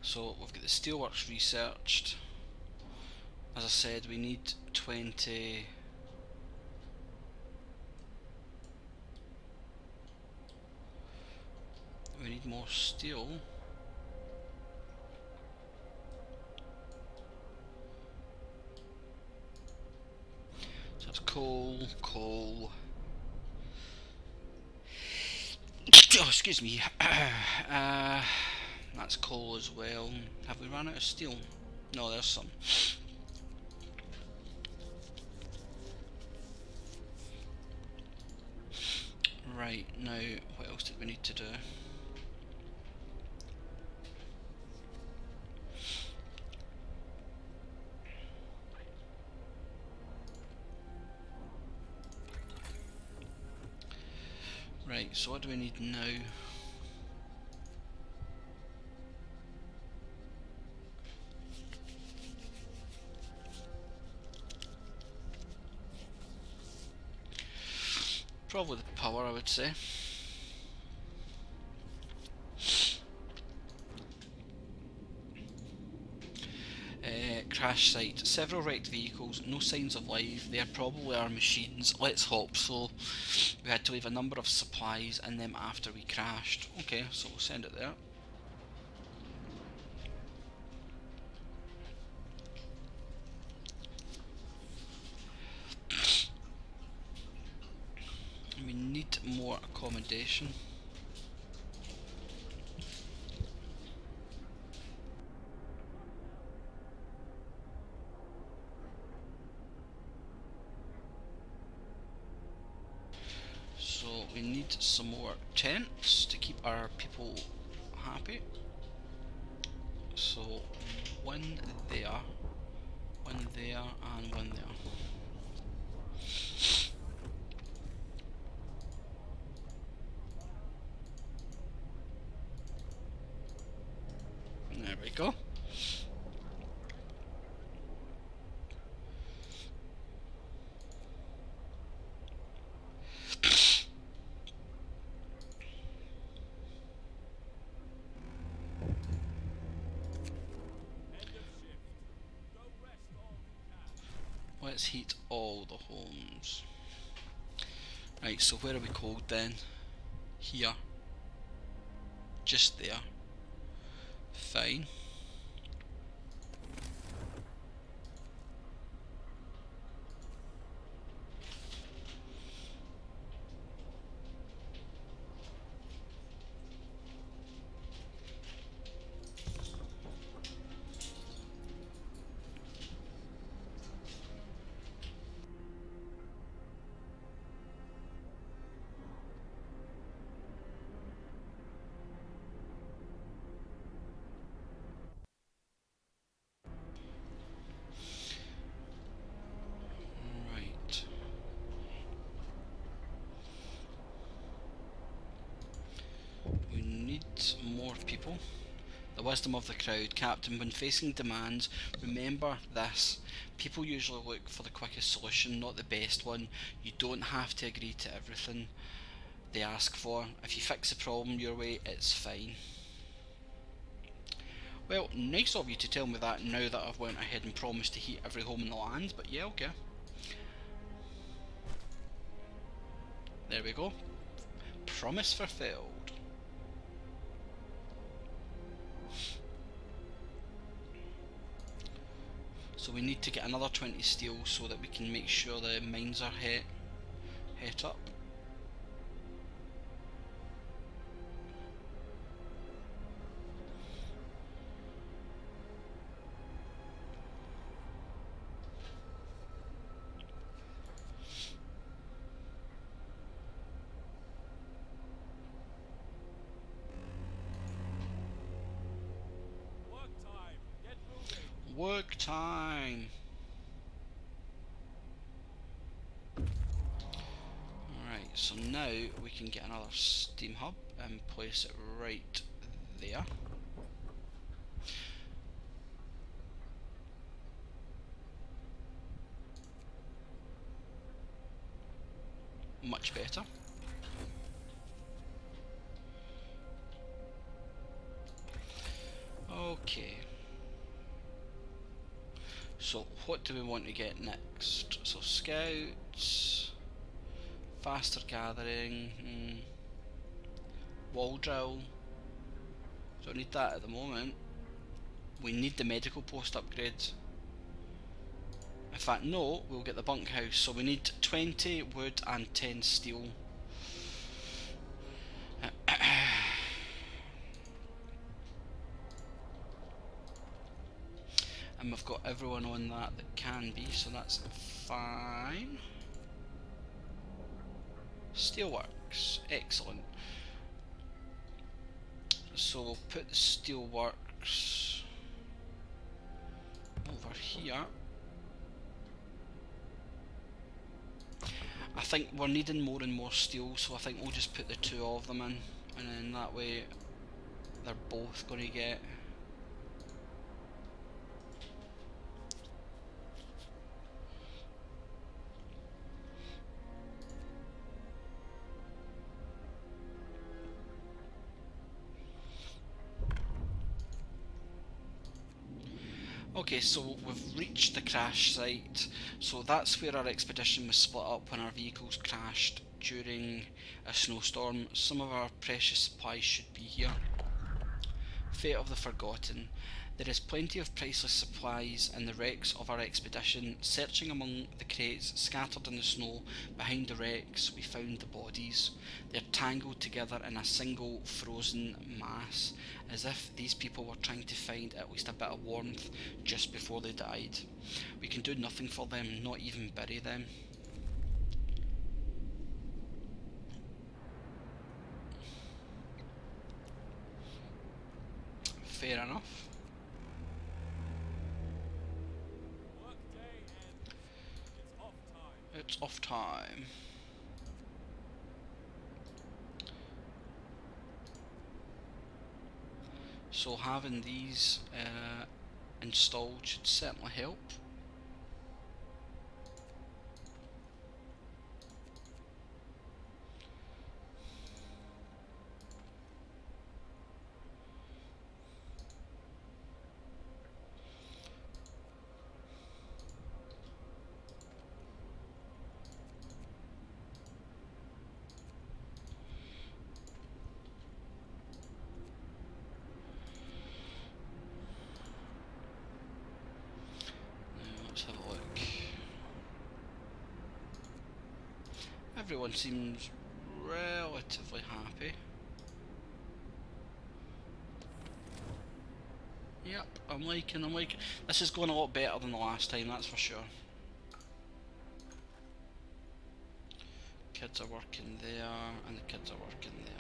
So we've got the steelworks researched. As I said, we need 20. We need more steel. So that's coal, coal, Oh, excuse me. That's coal as well. Have we run out of steel? No, there's some. Right, now, what else did we need to do? Right, so what do we need now? Probably the power, I would say. Crash site. Several wrecked vehicles, no signs of life. They are probably our machines. Let's hope so. We had to leave a number of supplies in them after we crashed. Okay, so we'll send it there. We need more accommodation. So we need some more tents to keep our people happy. So one there, and one there. There we go. Let's heat all the homes. Right, so where are we cold then? Here. Just there. Fine. Right. We need more people. The wisdom of the crowd. Captain, when facing demands, remember this. People usually look for the quickest solution, not the best one. You don't have to agree to everything they ask for. If you fix the problem your way, it's fine. Well, nice of you to tell me that now that I've went ahead and promised to heat every home in the land, but yeah, okay. There we go. Promise fulfilled. So we need to get another 20 steel so that we can make sure the mines are het up. Work time. Get moving. Work time! Alright, so now we can get another steam hub and place it right there. Much better. Okay. So what do we want to get next? So scouts, faster gathering, wall drill. Don't need that at the moment. We need the medical post upgrade. In fact, no, we'll get the bunkhouse. So we need 20 wood and 10 steel. And we've got everyone on that can be, so that's fine. Steelworks, excellent. So we'll put the steelworks over here. I think we're needing more and more steel, so I think we'll just put the two of them in, and then that way they're both going to get. Okay, so we've reached the crash site, so that's where our expedition was split up when our vehicles crashed during a snowstorm. Some of our precious supplies should be here. Fate of the Forgotten. There is plenty of priceless supplies in the wrecks of our expedition. Searching among the crates scattered in the snow behind the wrecks, we found the bodies. They're tangled together in a single frozen mass, as if these people were trying to find at least a bit of warmth just before they died. We can do nothing for them, not even bury them. Fair enough. Workday and it's off time. It's off time. So having these installed should certainly help. Let's have a look. Everyone seems relatively happy. Yep, I'm liking. This is going a lot better than the last time, that's for sure. Kids are working there, and the kids are working there.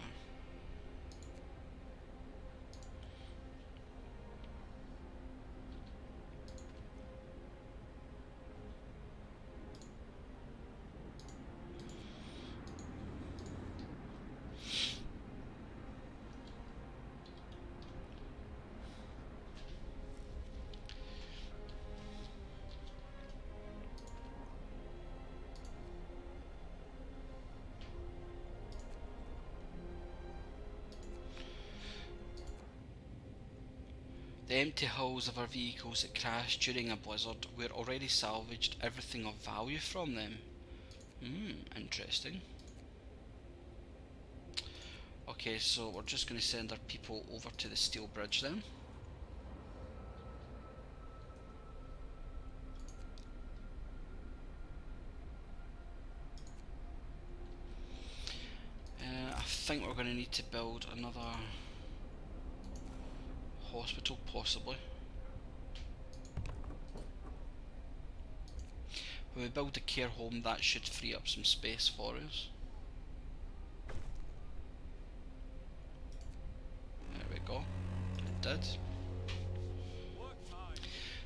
The empty hulls of our vehicles that crashed during a blizzard were already salvaged everything of value from them. Interesting. Okay, so we're just going to send our people over to the steel bridge then. I think we're going to need to build another hospital, possibly. When we build a care home, that should free up some space for us. There we go. It did. Work time.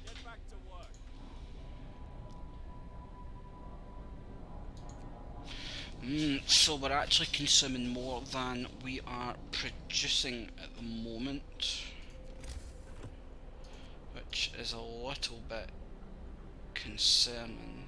Get back to work. So we're actually consuming more than we are producing at the moment, which is a little bit concerning.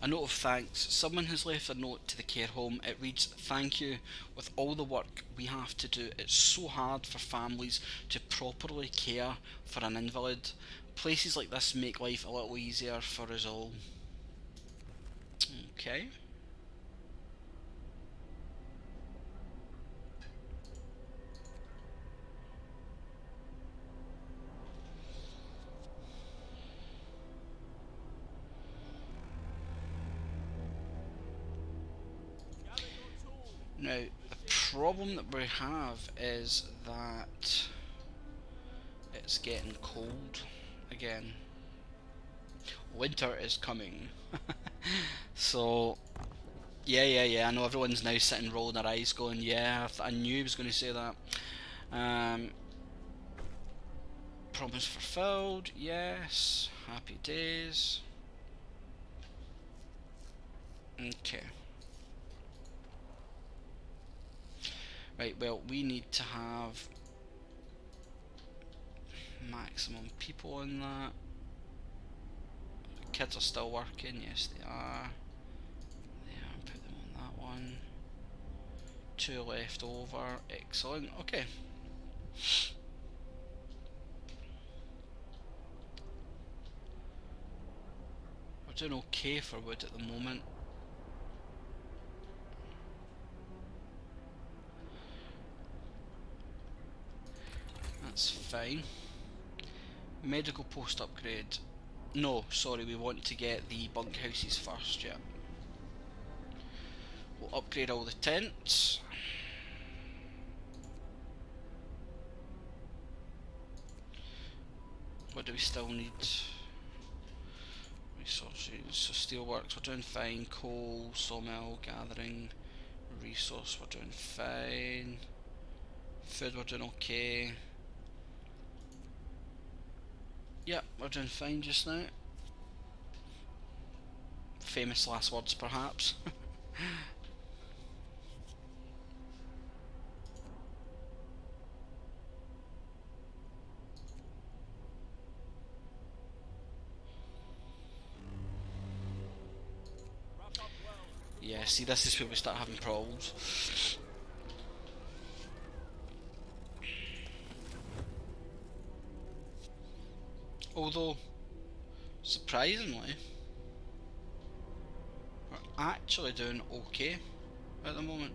A note of thanks. Someone has left a note to the care home. It reads, "Thank you. With all the work we have to do, it's so hard for families to properly care for an invalid. Places like this make life a little easier for us all." Okay. Gather your tools. Now, the problem that we have is that it's getting cold again. Winter is coming. So, yeah, I know everyone's now sitting rolling their eyes going, yeah, I knew he was going to say that. Promise fulfilled, yes. Happy days. Okay. Right, well, we need to have maximum people on that. Kids are still working, yes they are. There, put them on that one. 2 left over, excellent, okay. We're doing okay for wood at the moment. That's fine. Medical post upgrade. No, sorry, we want to get the bunkhouses first, yeah. We'll upgrade all the tents. What do we still need? Resources. So steelworks, we're doing fine. Coal, sawmill, gathering, resource, we're doing fine. Food, we're doing okay. Yep, we're doing fine just now. Famous last words, perhaps. Wrap up well. Yeah, see, this is where we start having problems. Although, surprisingly, we're actually doing okay at the moment.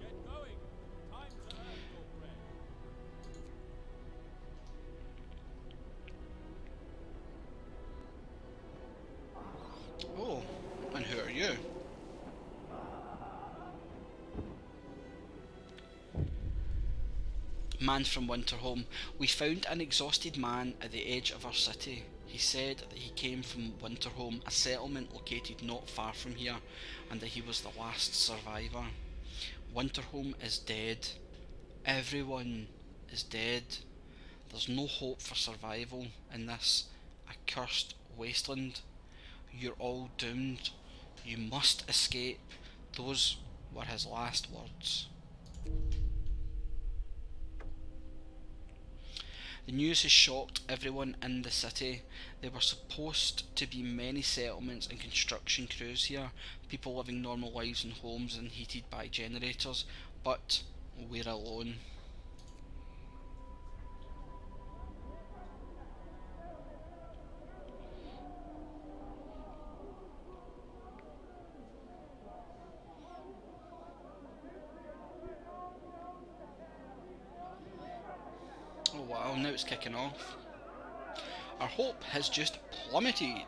Get going. Time to earn your bread. Oh, and who are you? Man from Winterholm. We found an exhausted man at the edge of our city. He said that he came from Winterholm, a settlement located not far from here, and that he was the last survivor. Winterholm is dead. Everyone is dead. There's no hope for survival in this accursed wasteland. You're all doomed. You must escape. Those were his last words. The news has shocked everyone in the city. There were supposed to be many settlements and construction crews here, people living normal lives in homes and heated by generators, but we're alone. Oh wow, now it's kicking off. Our hope has just plummeted.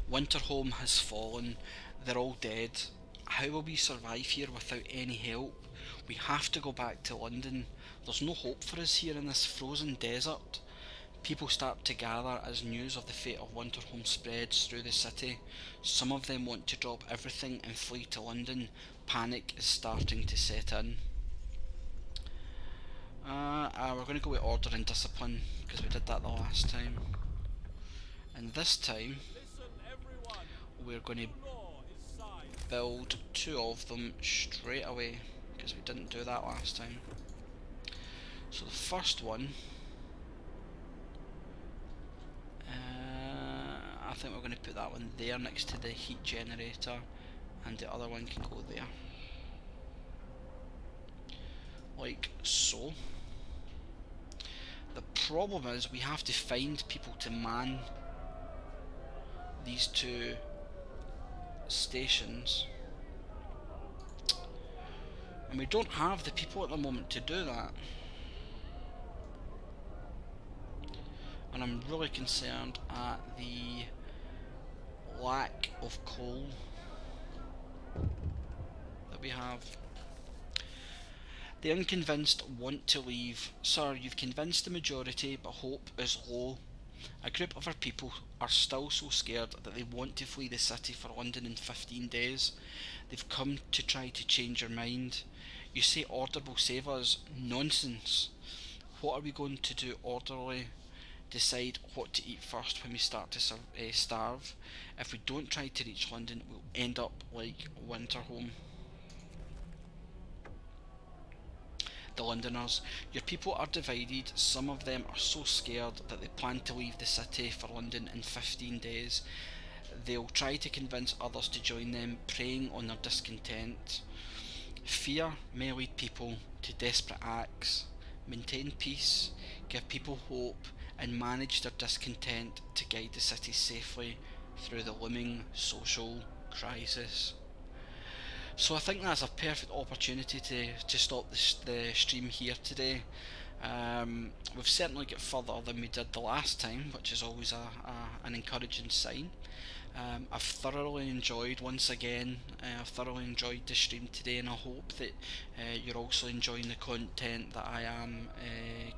Winterholm has fallen. They're all dead. How will we survive here without any help? We have to go back to London. There's no hope for us here in this frozen desert. People start to gather as news of the fate of Winterholm spreads through the city. Some of them want to drop everything and flee to London. Panic is starting to set in. We're going to go with order and discipline, because we did that the last time. And this time, Listen, everyone. we're going to New law is signed. build 2 of them straight away, because we didn't do that last time. So the first one, I think we're going to put that one there next to the heat generator, and the other one can go there. like so. The problem is we have to find people to man these two stations, and we don't have the people at the moment to do that, and I'm really concerned at the lack of coal that we have. The unconvinced want to leave. Sir, you've convinced the majority, but hope is low. A group of our people are still so scared that they want to flee the city for London in 15 days. They've come to try to change your mind. You say order will save us. Nonsense. What are we going to do orderly? Decide what to eat first when we start to starve. If we don't try to reach London, we'll end up like Winterhome. The Londoners, your people are divided. Some of them are so scared that they plan to leave the city for London in 15 days. They'll try to convince others to join them, preying on their discontent. Fear may lead people to desperate acts. Maintain peace, give people hope, and manage their discontent to guide the city safely through the looming social crisis. So I think that's a perfect opportunity to stop the stream here today. We've certainly got further than we did the last time, which is always an encouraging sign. I've thoroughly enjoyed, once again, I've thoroughly enjoyed the stream today, and I hope that you're also enjoying the content that I am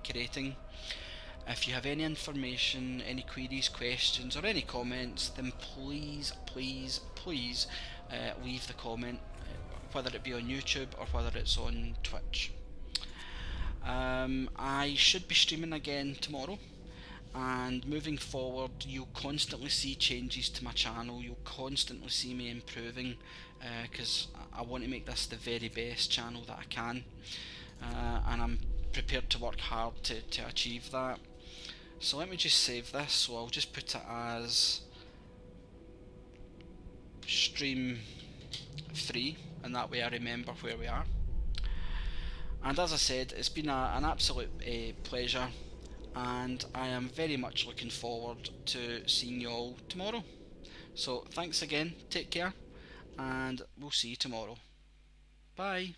creating. If you have any information, any queries, questions, or any comments, then please leave the comment, whether it be on YouTube or whether it's on Twitch. I should be streaming again tomorrow, and moving forward you'll constantly see changes to my channel. You'll constantly see me improving, because I want to make this the very best channel that I can, and I'm prepared to work hard to achieve that. So let me just save this. So I'll just put it as stream 3, and that way I remember where we are. And as I said, it's been an absolute pleasure, and I am very much looking forward to seeing you all tomorrow. So thanks again, take care, and we'll see you tomorrow. Bye.